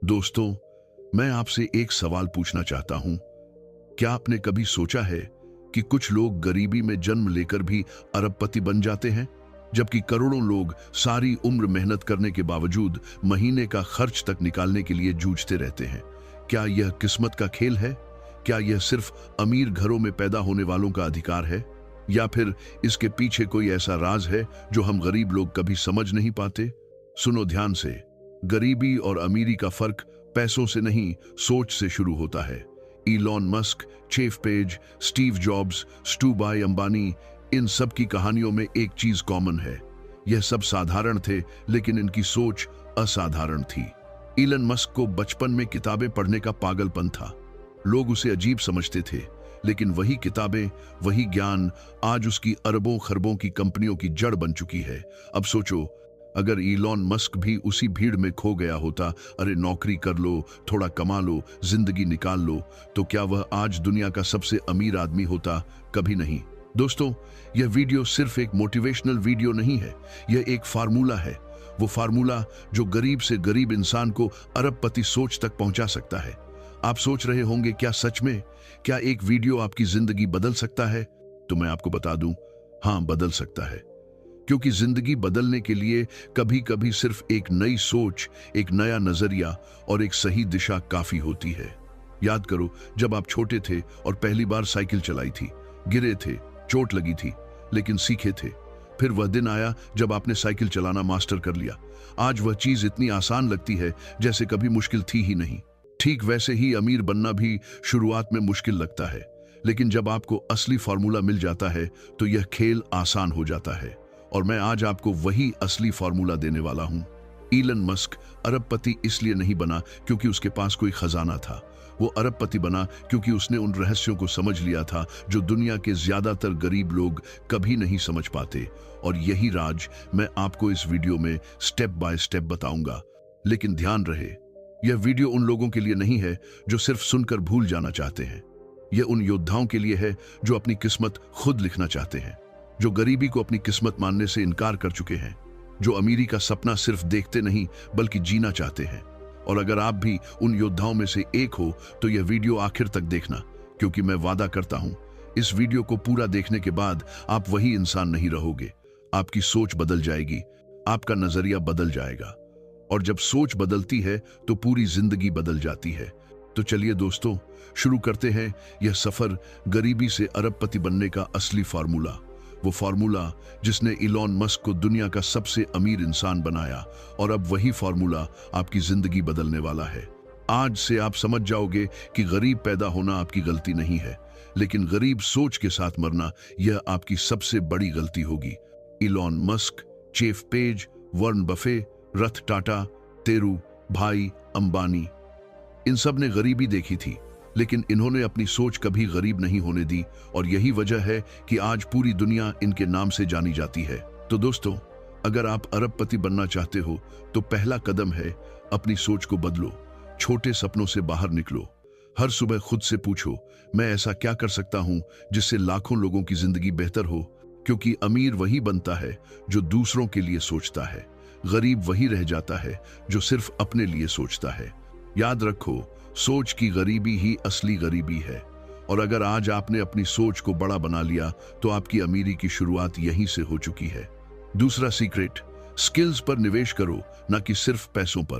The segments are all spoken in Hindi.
दोस्तों, मैं आपसे एक सवाल पूछना चाहता हूं। क्या आपने कभी सोचा है कि कुछ लोग गरीबी में जन्म लेकर भी अरबपति बन जाते हैं, जबकि करोड़ों लोग सारी उम्र मेहनत करने के बावजूद महीने का खर्च तक निकालने के लिए जूझते रहते हैं? क्या यह किस्मत का खेल है? क्या यह सिर्फ अमीर घरों में पैदा होने वालों का अधिकार है, या फिर इसके पीछे कोई ऐसा राज है जो हम गरीब लोग कभी समझ नहीं पाते? सुनो ध्यान से। गरीबी और अमीरी का फर्क पैसों से नहीं, सोच से शुरू होता है। Elon Musk, Jeff Page, Steve Jobs, ढूंढूभाई अंबानी, इन सब की कहानियों में एक चीज कॉमन है। यह सब साधारण थे, लेकिन इनकी सोच असाधारण थी। इलॉन मस्क को बचपन में किताबें पढ़ने का पागलपन था। लोग उसे अजीब समझते थे, लेकिन वही किताबें, वही ज्ञान आज उसकी अरबों खरबों की कंपनियों की जड़ बन चुकी है। अब सोचो, अगर इलॉन मस्क भी उसी भीड़ में खो गया होता, अरे नौकरी कर लो, थोड़ा कमा लो, जिंदगी निकाल लो, तो क्या वह आज दुनिया का सबसे अमीर आदमी होता? कभी नहीं। दोस्तों, यह वीडियो सिर्फ एक मोटिवेशनल वीडियो नहीं है, यह एक फार्मूला है। वो फार्मूला जो गरीब से गरीब इंसान को अरबपति सोच तक पहुंचा सकता है। आप सोच रहे होंगे, क्या सच में, क्या एक वीडियो आपकी जिंदगी बदल सकता है? तो मैं आपको बता दूं, हाँ, बदल सकता है। क्योंकि जिंदगी बदलने के लिए कभी कभी सिर्फ एक नई सोच, एक नया नजरिया और एक सही दिशा काफी होती है। याद करो, जब आप छोटे थे और पहली बार साइकिल चलाई थी, गिरे थे, चोट लगी थी, लेकिन सीखे थे। फिर वह दिन आया जब आपने साइकिल चलाना मास्टर कर लिया। आज वह चीज इतनी आसान लगती है जैसे कभी मुश्किल थी ही नहीं। ठीक वैसे ही अमीर बनना भी शुरुआत में मुश्किल लगता है, लेकिन जब आपको असली फॉर्मूला मिल जाता है तो यह खेल आसान हो जाता है। और मैं आज आपको वही असली फॉर्मूला देने वाला हूं। इलॉन मस्क अरबपति इसलिए नहीं बना क्योंकि उसके पास कोई खजाना था। वो अरबपति बना क्योंकि उसने उन रहस्यों को समझ लिया था जो दुनिया के ज्यादातर गरीब लोग कभी नहीं समझ पाते। और यही राज मैं आपको इस वीडियो में स्टेप बाय स्टेप बताऊंगा। लेकिन ध्यान रहे, यह वीडियो उन लोगों के लिए नहीं है जो सिर्फ सुनकर भूल जाना चाहते हैं। यह उन योद्धाओं के लिए है जो अपनी किस्मत खुद लिखना चाहते हैं, जो गरीबी को अपनी किस्मत मानने से इनकार कर चुके हैं, जो अमीरी का सपना सिर्फ देखते नहीं बल्कि जीना चाहते हैं। और अगर आप भी उन योद्धाओं में से एक हो तो यह वीडियो आखिर तक देखना, क्योंकि मैं वादा करता हूं, इस वीडियो को पूरा देखने के बाद आप वही इंसान नहीं रहोगे। आपकी सोच बदल जाएगी, आपका नजरिया बदल जाएगा। और जब सोच बदलती है तो पूरी जिंदगी बदल जाती है। तो चलिए दोस्तों, शुरू करते हैं यह सफर गरीबी से अरबपति बनने का असली फार्मूला। वो फार्मूला जिसने इलॉन मस्क को दुनिया का सबसे अमीर इंसान बनाया, और अब वही फार्मूला आपकी जिंदगी बदलने वाला है। आज से आप समझ जाओगे कि गरीब पैदा होना आपकी गलती नहीं है, लेकिन गरीब सोच के साथ मरना यह आपकी सबसे बड़ी गलती होगी। Elon Musk, Jeff Page, Warren Buffett, Ratan Tata, ढूंढूभाई अंबानी, इन सब ने गरीबी देखी थी, लेकिन इन्होंने अपनी सोच कभी गरीब नहीं होने दी। और यही वजह है कि आज पूरी दुनिया इनके नाम से जानी जाती है। तो दोस्तों, अगर आप अरबपति बनना चाहते हो तो पहला कदम है अपनी सोच को बदलो। छोटे सपनों से बाहर निकलो। हर सुबह खुद से पूछो, मैं ऐसा क्या कर सकता हूं जिससे लाखों लोगों की जिंदगी बेहतर हो? क्योंकि अमीर वही बनता है जो दूसरों के लिए सोचता है। गरीब वही रह जाता है जो सिर्फ अपने लिए सोचता है। याद रखो, सोच की गरीबी ही असली गरीबी है। और अगर आज आपने अपनी सोच को बड़ा बना लिया तो आपकी अमीरी की शुरुआत यहीं से हो चुकी है। दूसरा सीक्रेट, स्किल्स पर निवेश करो, ना कि सिर्फ पैसों पर।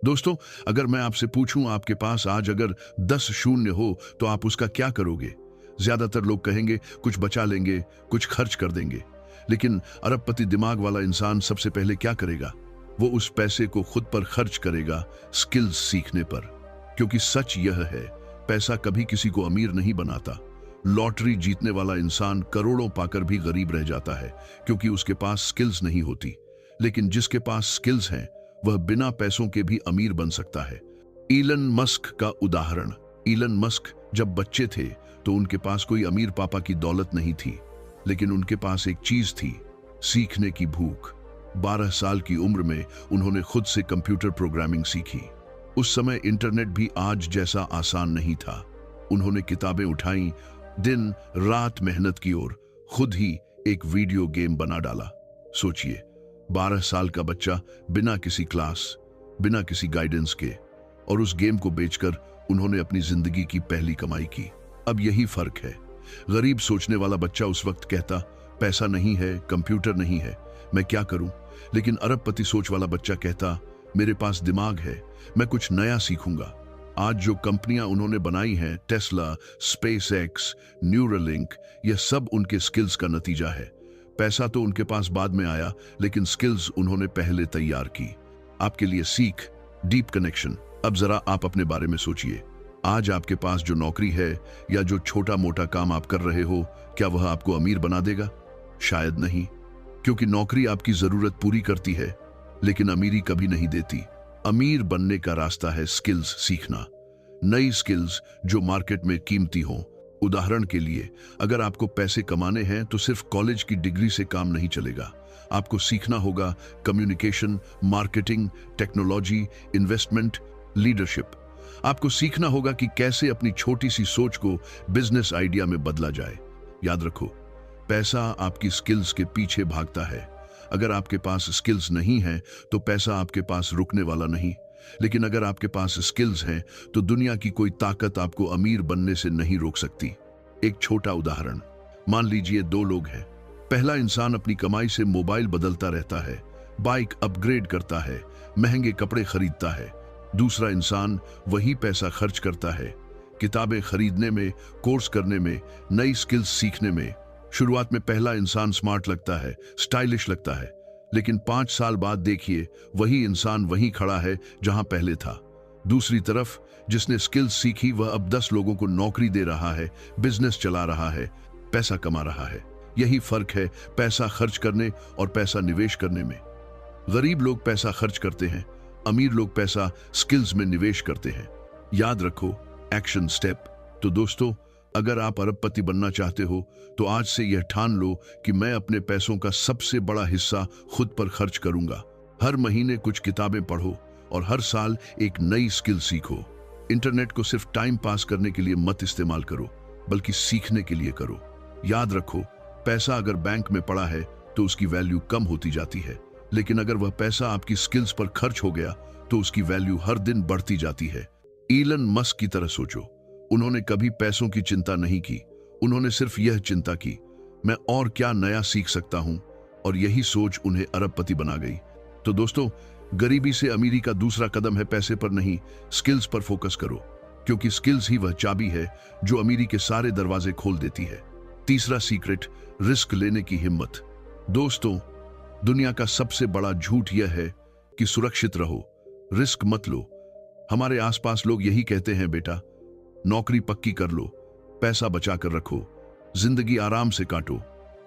दोस्तों, अगर मैं आपसे पूछूं आपके पास आज अगर 10 शून्य हो तो आप उसका क्या करोगे? ज्यादातर लोग कहेंगे कुछ बचा लेंगे, कुछ खर्च कर देंगे। लेकिन अरबपति दिमाग वाला इंसान सबसे पहले क्या करेगा? वो उस पैसे को खुद पर खर्च करेगा, स्किल्स सीखने पर। क्योंकि सच यह है, पैसा कभी किसी को अमीर नहीं बनाता। लॉटरी जीतने वाला इंसान करोड़ों पाकर भी गरीब रह जाता है, क्योंकि उसके पास स्किल्स नहीं होती। लेकिन जिसके पास स्किल्स हैं, वह बिना पैसों के भी अमीर बन सकता है। इलॉन मस्क का उदाहरण। इलॉन मस्क जब बच्चे थे तो उनके पास कोई अमीर पापा की दौलत नहीं थी, लेकिन उनके पास एक चीज थी, सीखने की भूख। 12 साल की उम्र में उन्होंने खुद से कंप्यूटर प्रोग्रामिंग सीखी। उस समय इंटरनेट भी आज जैसा आसान नहीं था। उन्होंने किताबें उठाई, दिन रात मेहनत की और खुद ही एक वीडियो गेम बना डाला। सोचिए, 12 साल का बच्चा बिना किसी क्लास, बिना किसी गाइडेंस के और उस गेम को बेचकर उन्होंने अपनी जिंदगी की पहली कमाई की। अब यही फर्क है। गरीब सोचने वाला बच्चा उस वक्त कहता, पैसा नहीं है, कंप्यूटर नहीं है, मैं क्या करूं? लेकिन अरबपति सोच वाला बच्चा कहता, मेरे पास दिमाग है, मैं कुछ नया सीखूंगा। आज जो कंपनियां उन्होंने बनाई हैं, टेस्ला, स्पेसएक्स, न्यूरालिंक, यह सब उनके स्किल्स का नतीजा है। पैसा तो उनके पास बाद में आया, लेकिन स्किल्स उन्होंने पहले तैयार की। आपके लिए सीख, डीप कनेक्शन। अब जरा आप अपने बारे में सोचिए। आज आपके पास जो नौकरी है या जो छोटा मोटा काम आप कर रहे हो, क्या वह आपको अमीर बना देगा? शायद नहीं, क्योंकि नौकरी आपकी जरूरत पूरी करती है, लेकिन अमीरी कभी नहीं देती। अमीर बनने का रास्ता है स्किल्स सीखना, नई स्किल्स जो मार्केट में कीमती हों। उदाहरण के लिए, अगर आपको पैसे कमाने हैं तो सिर्फ कॉलेज की डिग्री से काम नहीं चलेगा। आपको सीखना होगा communication, marketing, technology, investment, leadership. आपको सीखना होगा कि कैसे अपनी छोटी सी सोच को बिजनेस आइडिया में बदला जाए। याद रखो, पैसा आपकी स्किल्स के पीछे भागता है। अगर आपके पास स्किल्स नहीं है तो पैसा आपके पास रुकने वाला नहीं, लेकिन अगर आपके पास स्किल्स हैं तो दुनिया की कोई ताकत आपको अमीर बनने से नहीं रोक सकती। एक छोटा उदाहरण, मान लीजिए दो लोग हैं। पहला इंसान अपनी कमाई से मोबाइल बदलता रहता है, बाइक अपग्रेड करता है, महंगे कपड़े खरीदता है। दूसरा इंसान वही पैसा खर्च करता है किताबें खरीदने में, कोर्स करने में, नई स्किल्स सीखने में। शुरुआत में पहला इंसान स्मार्ट लगता है, स्टाइलिश लगता है, लेकिन 5 साल बाद देखिए वही इंसान वहीं खड़ा है जहां पहले था। दूसरी तरफ जिसने स्किल्स सीखी वह अब 10 लोगों को नौकरी दे रहा है, बिजनेस चला रहा है, पैसा कमा रहा है। यही फर्क है पैसा खर्च करने और पैसा निवेश करने में। गरीब लोग पैसा खर्च करते हैं, अमीर लोग पैसा स्किल्स में निवेश करते हैं। याद रखो, एक्शन स्टेप। तो दोस्तों, अगर आप अरबपति बनना चाहते हो तो आज से यह ठान लो कि मैं अपने पैसों का सबसे बड़ा हिस्सा खुद पर खर्च करूंगा। हर महीने कुछ किताबें पढ़ो और हर साल एक नई स्किल सीखो। इंटरनेट को सिर्फ टाइम पास करने के लिए मत इस्तेमाल करो, बल्कि सीखने के लिए करो। याद रखो, पैसा अगर बैंक में पड़ा है तो उसकी वैल्यू कम होती जाती है, लेकिन अगर वह पैसा आपकी स्किल्स पर खर्च हो गया तो उसकी वैल्यू हर दिन बढ़ती जाती है। इलन मस्क की तरह सोचो। उन्होंने कभी पैसों की चिंता नहीं की, उन्होंने सिर्फ यह चिंता की, मैं और क्या नया सीख सकता हूं, और यही सोच उन्हें अरबपति बना गई। तो दोस्तों, गरीबी से अमीरी का दूसरा कदम है पैसे पर नहीं, स्किल्स पर फोकस करो, क्योंकि स्किल्स ही वह चाबी है जो अमीरी के सारे दरवाजे खोल देती है। तीसरा सीक्रेट, रिस्क लेने की हिम्मत। दोस्तों, दुनिया का सबसे बड़ा झूठ यह है कि सुरक्षित रहो, रिस्क मत लो। हमारे आसपास लोग यही कहते हैं, बेटा नौकरी पक्की कर लो, पैसा बचा कर रखो, जिंदगी आराम से काटो।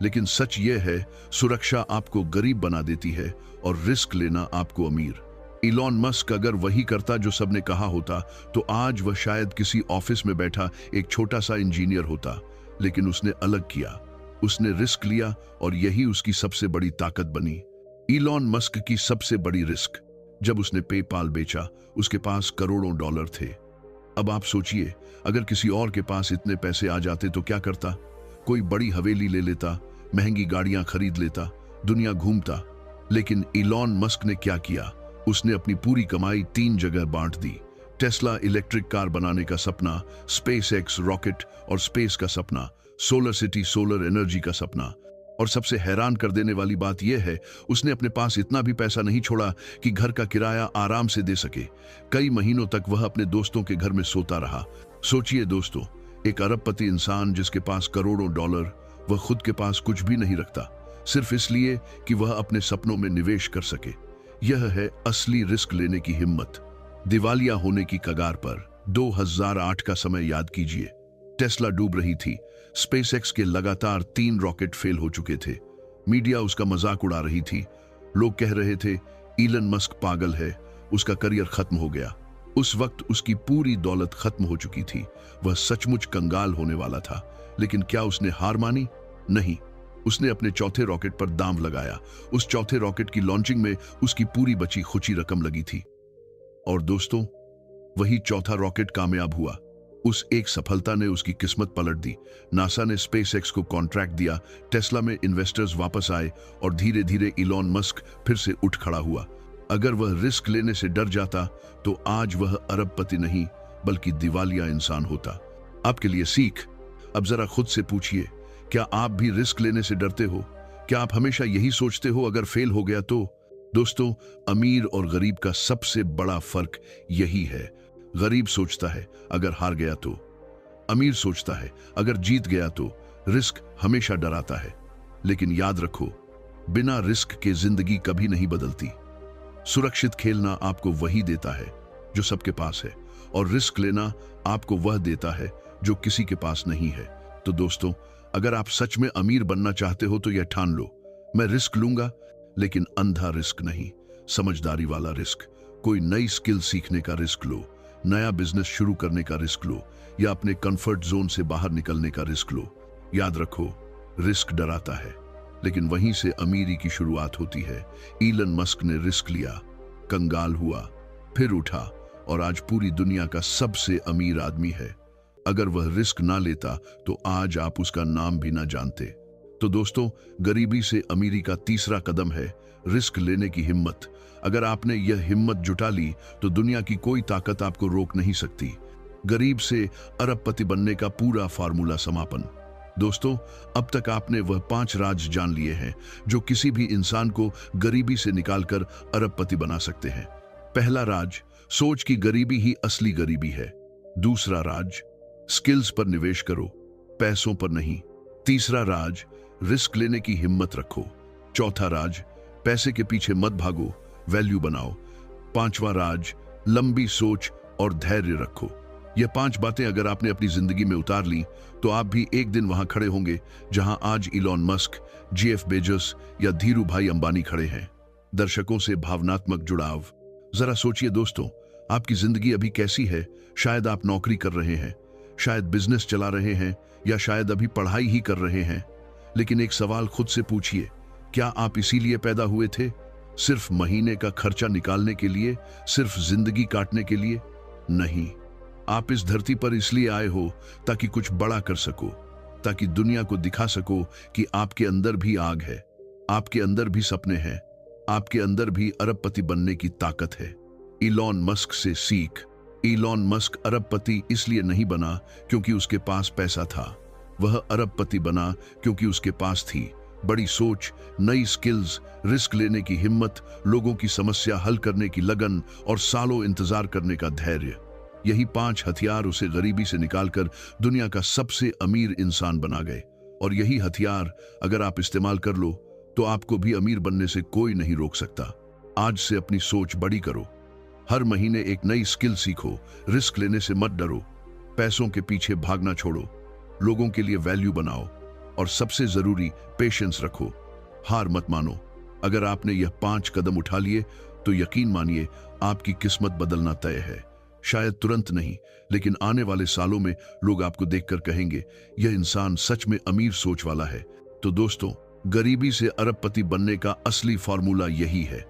लेकिन सच यह है, सुरक्षा आपको गरीब बना देती है और रिस्क लेना आपको अमीर। इलॉन मस्क अगर वही करता जो सबने कहा होता तो आज वह शायद किसी ऑफिस में बैठा एक छोटा सा इंजीनियर होता, लेकिन उसने अलग किया, उसने रिस्क लिया और यही उसकी सबसे बड़ी ताकत बनी। इलॉन मस्क की सबसे बड़ी रिस्क, जब उसने पेपाल बेचा उसके पास करोड़ों डॉलर थे। अब आप सोचिए, अगर किसी और के पास इतने पैसे आ जाते तो क्या करता? कोई बड़ी हवेली ले लेता, महंगी गाड़ियां खरीद लेता, दुनिया घूमता। लेकिन इलॉन मस्क ने क्या किया? उसने अपनी पूरी कमाई 3 जगह बांट दी। टेस्ला इलेक्ट्रिक कार बनाने का सपना, स्पेसएक्स रॉकेट और स्पेस का सपना, सोलर सिटी सोलर एनर्जी का सपना। और सबसे हैरान कर देने वाली बात यह है, उसने अपने पास इतना भी पैसा नहीं छोड़ा कि घर का किराया आराम से दे सके। कई महीनों तक वह अपने दोस्तों के घर में सोता रहा। सोचिए दोस्तों, एक अरबपति इंसान जिसके पास करोड़ों डॉलर, वह खुद के पास कुछ भी नहीं रखता, सिर्फ इसलिए कि वह अपने सपनों में निवेश कर सके। यह है असली रिस्क लेने की हिम्मत। दिवालिया होने की कगार पर 2008 का समय याद कीजिए। टेस्ला डूब रही थी, स्पेसएक्स के लगातार 3 रॉकेट फेल हो चुके थे, मीडिया उसका मजाक उड़ा रही थी, लोग कह रहे थे इलन मस्क पागल है, उसका करियर खत्म हो गया। उस वक्त उसकी पूरी दौलत खत्म हो चुकी थी, वह सचमुच कंगाल होने वाला था। लेकिन क्या उसने हार मानी? नहीं, उसने अपने चौथे रॉकेट पर दांव लगाया। उस चौथे रॉकेट की लॉन्चिंग में उसकी पूरी बची खुची रकम लगी थी। और दोस्तों, वही चौथा रॉकेट कामयाब हुआ। उस एक सफलता ने उसकी किस्मत पलट दी। नासा ने स्पेसएक्स को कॉन्ट्रैक्ट दिया, टेस्ला में इन्वेस्टर्स वापस आए और धीरे धीरे इलॉन मस्क फिर से उठ खड़ा हुआ। अगर वह रिस्क लेने से डर जाता तो आज वह अरबपति नहीं बल्कि दिवालिया इंसान होता। आपके लिए सीख, अब जरा खुद से पूछिए, क्या आप भी रिस्क लेने से डरते हो? क्या आप हमेशा यही सोचते हो अगर फेल हो गया तो? दोस्तों, अमीर और गरीब का सबसे बड़ा फर्क यही है। गरीब सोचता है अगर हार गया तो, अमीर सोचता है अगर जीत गया तो। रिस्क हमेशा डराता है, लेकिन याद रखो, बिना रिस्क के जिंदगी कभी नहीं बदलती। सुरक्षित खेलना आपको वही देता है जो सबके पास है, और रिस्क लेना आपको वह देता है जो किसी के पास नहीं है। तो दोस्तों, अगर आप सच में अमीर बनना चाहते हो तो यह ठान लो, मैं रिस्क लूंगा, लेकिन अंधा रिस्क नहीं, समझदारी वाला रिस्क। कोई नई स्किल सीखने का रिस्क लो, नया बिजनेस शुरू करने का रिस्क लो, या अपने कंफर्ट जोन से बाहर निकलने का रिस्क लो। याद रखो, रिस्क डराता है, लेकिन वहीं से अमीरी की शुरुआत होती है। इलन मस्क ने रिस्क लिया, कंगाल हुआ, फिर उठा और आज पूरी दुनिया का सबसे अमीर आदमी है। अगर वह रिस्क ना लेता तो आज आप उसका नाम भी ना जानते। तो दोस्तों, गरीबी से अमीरी का तीसरा कदम है रिस्क लेने की हिम्मत। अगर आपने यह हिम्मत जुटा ली तो दुनिया की कोई ताकत आपको रोक नहीं सकती। गरीब से अरबपति बनने का पूरा फार्मूला समापन। दोस्तों, अब तक आपने वह 5 राज जान लिए हैं जो किसी भी इंसान को गरीबी से निकालकर अरबपति बना सकते हैं। पहला राज, सोच की गरीबी ही असली गरीबी है। दूसरा राज, स्किल्स पर निवेश करो, पैसों पर नहीं। तीसरा राज, रिस्क लेने की हिम्मत रखो। चौथा राज, पैसे के पीछे मत भागो, वैल्यू बनाओ। पांचवा राज, लंबी सोच और धैर्य रखो। ये 5 बातें अगर आपने अपनी जिंदगी में उतार ली तो आप भी एक दिन वहां खड़े होंगे जहां आज इलॉन मस्क, जेफ बेजोस या धीरू भाई अंबानी खड़े हैं। दर्शकों से भावनात्मक जुड़ाव। जरा सोचिए दोस्तों, आपकी जिंदगी अभी कैसी है? शायद आप नौकरी कर रहे हैं, शायद बिजनेस चला रहे हैं, या शायद अभी पढ़ाई ही कर रहे हैं। लेकिन एक सवाल खुद से पूछिए, क्या आप इसीलिए पैदा हुए थे? सिर्फ महीने का खर्चा निकालने के लिए? सिर्फ जिंदगी काटने के लिए? नहीं, आप इस धरती पर इसलिए आए हो ताकि कुछ बड़ा कर सको, ताकि दुनिया को दिखा सको कि आपके अंदर भी आग है, आपके अंदर भी सपने हैं, आपके अंदर भी अरबपति बनने की ताकत है। इलॉन मस्क से सीख। इलॉन मस्क अरबपति इसलिए नहीं बना क्योंकि उसके पास पैसा था, वह अरबपति बना क्योंकि उसके पास थी बड़ी सोच, नई स्किल्स, रिस्क लेने की हिम्मत, लोगों की समस्या हल करने की लगन और सालों इंतजार करने का धैर्य। यही 5 हथियार उसे गरीबी से निकालकर दुनिया का सबसे अमीर इंसान बना गए। और यही हथियार अगर आप इस्तेमाल कर लो तो आपको भी अमीर बनने से कोई नहीं रोक सकता। आज से अपनी सोच बड़ी करो, हर महीने एक नई स्किल सीखो, रिस्क लेने से मत डरो, पैसों के पीछे भागना छोड़ो, लोगों के लिए वैल्यू बनाओ, और सबसे जरूरी पेशेंस रखो, हार मत मानो। अगर आपने यह 5 कदम उठा लिए तो यकीन मानिए आपकी किस्मत बदलना तय है। शायद तुरंत नहीं, लेकिन आने वाले सालों में लोग आपको देखकर कहेंगे, यह इंसान सच में अमीर सोच वाला है। तो दोस्तों, गरीबी से अरबपति बनने का असली फॉर्मूला यही है।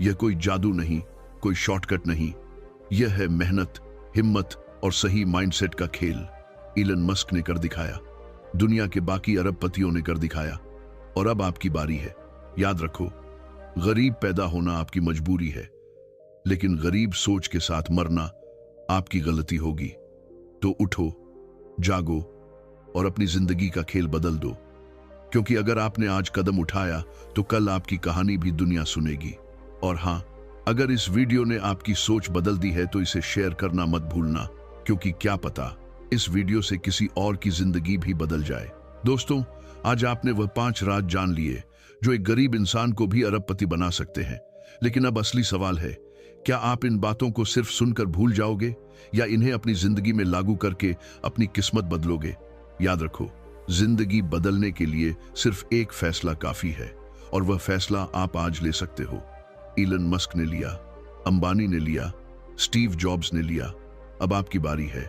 यह कोई जादू नहीं, कोई शॉर्टकट नहीं, यह है मेहनत, हिम्मत और सही माइंडसेट का खेल। इलन मस्क ने कर दिखाया, दुनिया के बाकी अरबपतियों ने कर दिखाया, और अब आपकी बारी है। याद रखो, गरीब पैदा होना आपकी मजबूरी है, लेकिन गरीब सोच के साथ मरना आपकी गलती होगी। तो उठो, जागो और अपनी जिंदगी का खेल बदल दो, क्योंकि अगर आपने आज कदम उठाया तो कल आपकी कहानी भी दुनिया सुनेगी। और हां, अगर इस वीडियो ने आपकी सोच बदल दी है तो इसे शेयर करना मत भूलना, क्योंकि क्या पता इस वीडियो से किसी और की जिंदगी भी बदल जाए। दोस्तों, आज आपने वह 5 राज जान लिए जो एक गरीब इंसान को भी अरबपति बना सकते हैं। लेकिन अब असली सवाल है, क्या आप इन बातों को सिर्फ सुनकर भूल जाओगे या इन्हें अपनी जिंदगी में लागू करके अपनी किस्मत बदलोगे? याद रखो, जिंदगी बदलने के लिए सिर्फ एक फैसला काफी है, और वह फैसला आप आज ले सकते हो। इलन मस्क ने लिया, अंबानी ने लिया, स्टीव जॉब्स ने लिया, अब आपकी बारी है।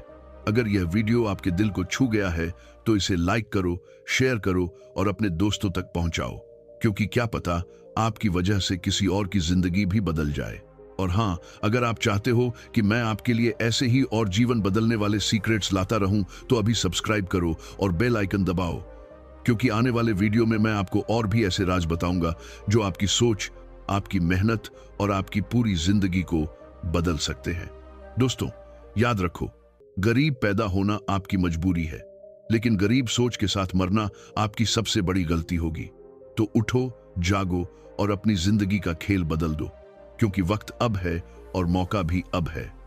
अगर यह वीडियो आपके दिल को छू गया है तो इसे लाइक करो, शेयर करो और अपने दोस्तों तक पहुंचाओ, क्योंकि क्या पता आपकी वजह से किसी और की जिंदगी भी बदल जाए। और हां, अगर आप चाहते हो कि मैं आपके लिए ऐसे ही और जीवन बदलने वाले सीक्रेट्स लाता रहूं तो अभी सब्सक्राइब करो और बेल आइकन दबाओ, क्योंकि आने वाले वीडियो में मैं आपको और भी ऐसे राज बताऊंगा जो आपकी सोच आपकी मेहनत और आपकी पूरी जिंदगी को बदल सकते हैं। दोस्तों, याद रखो, गरीब पैदा होना आपकी मजबूरी है, लेकिन गरीब सोच के साथ मरना आपकी सबसे बड़ी गलती होगी। तो उठो, जागो और अपनी जिंदगी का खेल बदल दो, क्योंकि वक्त अब है और मौका भी अब है।